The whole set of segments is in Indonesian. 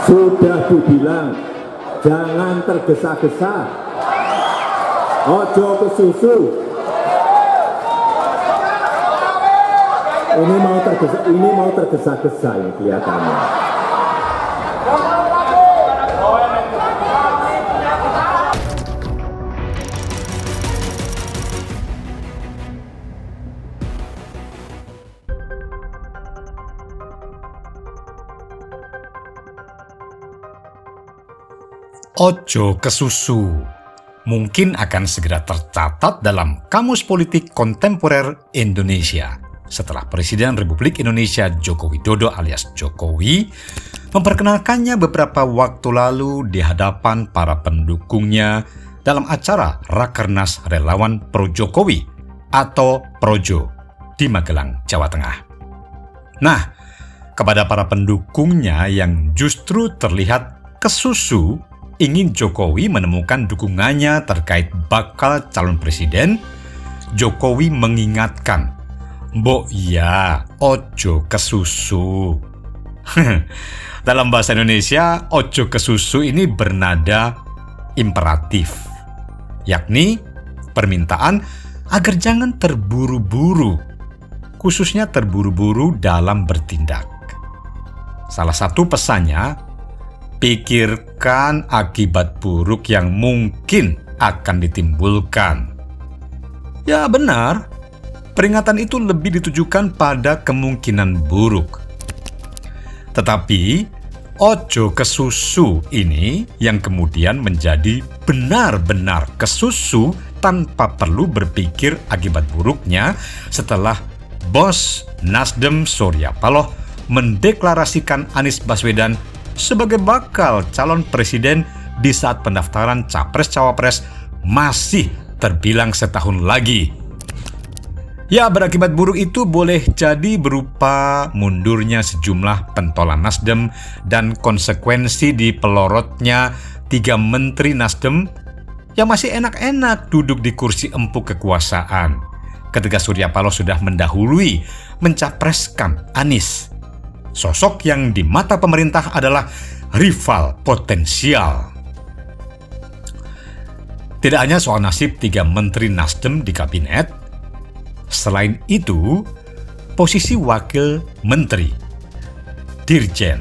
Sudah dibilang, jangan tergesa-gesa. Ojo ke susu. Ini mau tergesa-gesa ini kelihatannya. Ojo ke susu mungkin akan segera tercatat dalam Kamus Politik Kontemporer Indonesia setelah Presiden Republik Indonesia Joko Widodo alias Jokowi memperkenalkannya beberapa waktu lalu di hadapan para pendukungnya dalam acara Rakernas Relawan Pro Jokowi atau Projo di Magelang, Jawa Tengah. Nah, kepada para pendukungnya yang justru terlihat kesusu ingin Jokowi menemukan dukungannya terkait bakal calon presiden, Jokowi mengingatkan, "Mbok ya, ojo ke susu." Dalam bahasa Indonesia, ojo ke susu ini bernada imperatif, yakni permintaan agar jangan terburu-buru, khususnya terburu-buru dalam bertindak. Salah satu pesannya, pikirkan akibat buruk yang mungkin akan ditimbulkan. Ya benar, peringatan itu lebih ditujukan pada kemungkinan buruk. Tetapi, ojo ke susu ini yang kemudian menjadi benar-benar kesusu tanpa perlu berpikir akibat buruknya setelah Bos Nasdem Surya Paloh mendeklarasikan Anies Baswedan sebagai bakal calon presiden di saat pendaftaran Capres-Cawapres masih terbilang setahun lagi. Ya, berakibat buruk itu boleh jadi berupa mundurnya sejumlah pentolan Nasdem dan konsekuensi dipelorotnya 3 menteri Nasdem yang masih enak-enak duduk di kursi empuk kekuasaan ketika Surya Paloh sudah mendahului mencapreskan Anies, sosok yang di mata pemerintah adalah rival potensial. Tidak hanya soal nasib 3 menteri Nasdem di kabinet, selain itu, posisi wakil menteri, dirjen,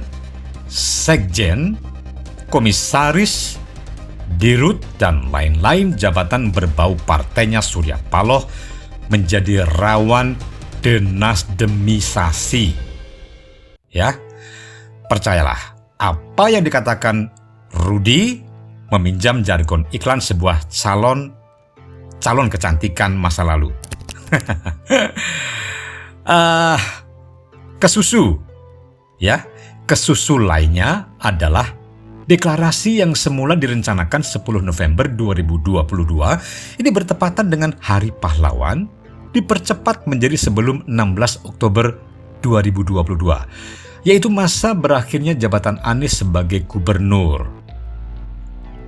sekjen, komisaris, dirut, dan lain-lain jabatan berbau partainya Surya Paloh menjadi rawan denasdemisasi. Ya, percayalah, apa yang dikatakan Rudy meminjam jargon iklan sebuah calon kecantikan masa lalu. Kesusu, ya, kesusu lainnya adalah deklarasi yang semula direncanakan 10 November 2022 ini bertepatan dengan Hari Pahlawan dipercepat menjadi sebelum 16 Oktober 2022, yaitu masa berakhirnya jabatan Anies sebagai gubernur.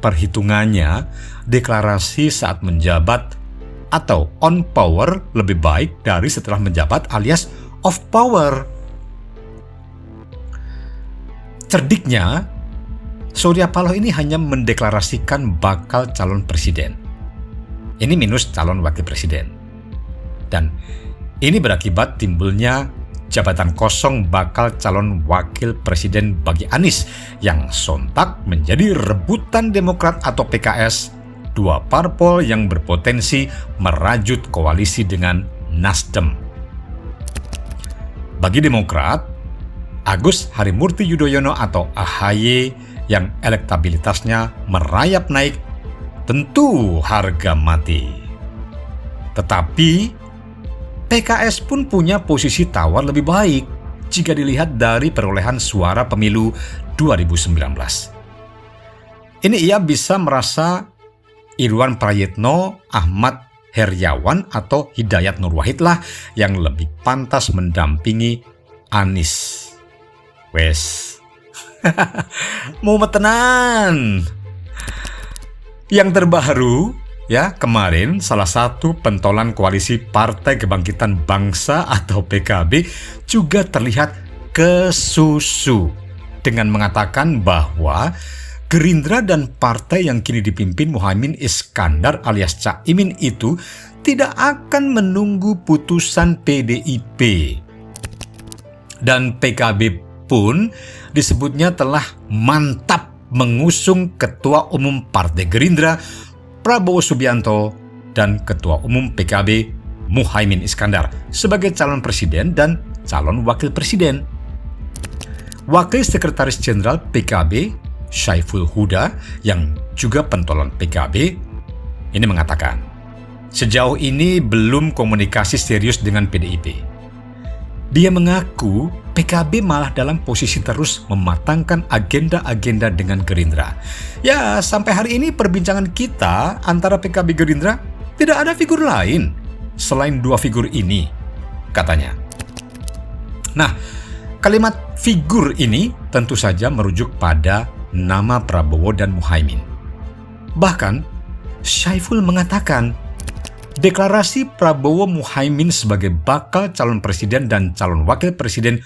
Perhitungannya, deklarasi saat menjabat atau on power lebih baik dari setelah menjabat alias off power. Cerdiknya, Surya Paloh ini hanya mendeklarasikan bakal calon presiden. Ini minus calon wakil presiden. Dan ini berakibat timbulnya jabatan kosong bakal calon wakil presiden bagi Anies yang sontak menjadi rebutan Demokrat atau PKS, 2 parpol yang berpotensi merajut koalisi dengan Nasdem. Bagi Demokrat, Agus Harimurti Yudhoyono atau AHY yang elektabilitasnya merayap naik tentu harga mati. Tetapi PKS pun punya posisi tawar lebih baik jika dilihat dari perolehan suara pemilu 2019. Ini ia bisa merasa Irwan Prayitno, Ahmad Heriawan atau Hidayat Nur Wahid lah yang lebih pantas mendampingi Anies. Wes, mau metenan. Yang terbaru, ya, kemarin salah satu pentolan koalisi Partai Kebangkitan Bangsa atau PKB juga terlihat kesusu dengan mengatakan bahwa Gerindra dan partai yang kini dipimpin Muhaimin Iskandar alias Caimin itu tidak akan menunggu putusan PDIP. Dan PKB pun disebutnya telah mantap mengusung Ketua Umum Partai Gerindra Prabowo Subianto dan Ketua Umum PKB Muhaimin Iskandar sebagai calon presiden dan calon wakil presiden. Wakil Sekretaris Jenderal PKB Syaiful Huda yang juga pentolan PKB ini mengatakan, sejauh ini belum komunikasi serius dengan PDIP. Dia mengaku PKB malah dalam posisi terus mematangkan agenda-agenda dengan Gerindra. Ya, sampai hari ini perbincangan kita antara PKB Gerindra tidak ada figur lain selain dua figur ini, katanya. Nah, kalimat figur ini tentu saja merujuk pada nama Prabowo dan Muhaimin. Bahkan, Syaiful mengatakan, deklarasi Prabowo Muhaimin sebagai bakal calon presiden dan calon wakil presiden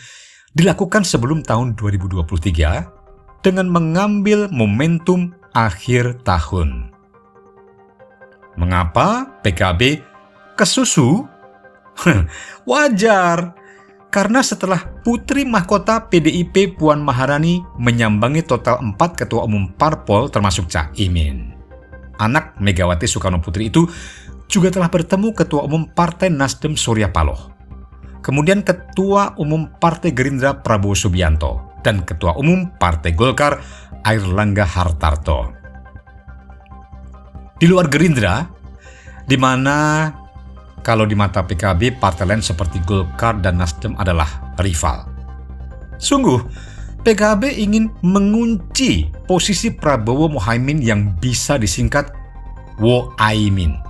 dilakukan sebelum tahun 2023 dengan mengambil momentum akhir tahun. Mengapa PKB kesusu? Wajar, karena setelah Putri Mahkota PDIP Puan Maharani menyambangi total 4 ketua umum parpol termasuk Caimin. Anak Megawati Soekarno Putri itu juga telah bertemu Ketua Umum Partai Nasdem Surya Paloh, kemudian Ketua Umum Partai Gerindra Prabowo Subianto, dan Ketua Umum Partai Golkar Airlangga Hartarto. Di luar Gerindra, di mana kalau di mata PKB partai lain seperti Golkar dan Nasdem adalah rival. Sungguh, PKB ingin mengunci posisi Prabowo Muhaimin yang bisa disingkat Woaimin.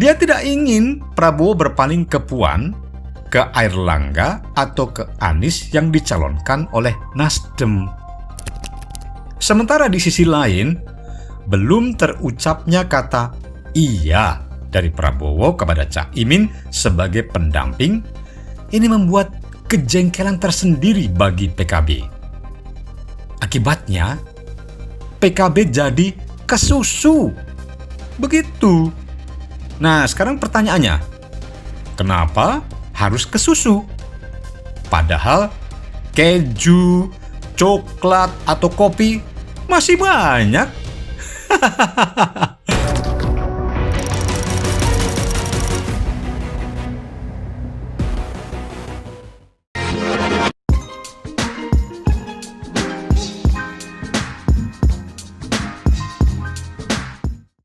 Dia tidak ingin Prabowo berpaling ke Puan, ke Airlangga, atau ke Anies yang dicalonkan oleh Nasdem. Sementara di sisi lain, belum terucapnya kata iya dari Prabowo kepada Caimin sebagai pendamping, ini membuat kejengkelan tersendiri bagi PKB. Akibatnya, PKB jadi kesusu. Begitu. Nah, sekarang pertanyaannya, kenapa harus kesusu? Padahal keju, coklat, atau kopi masih banyak.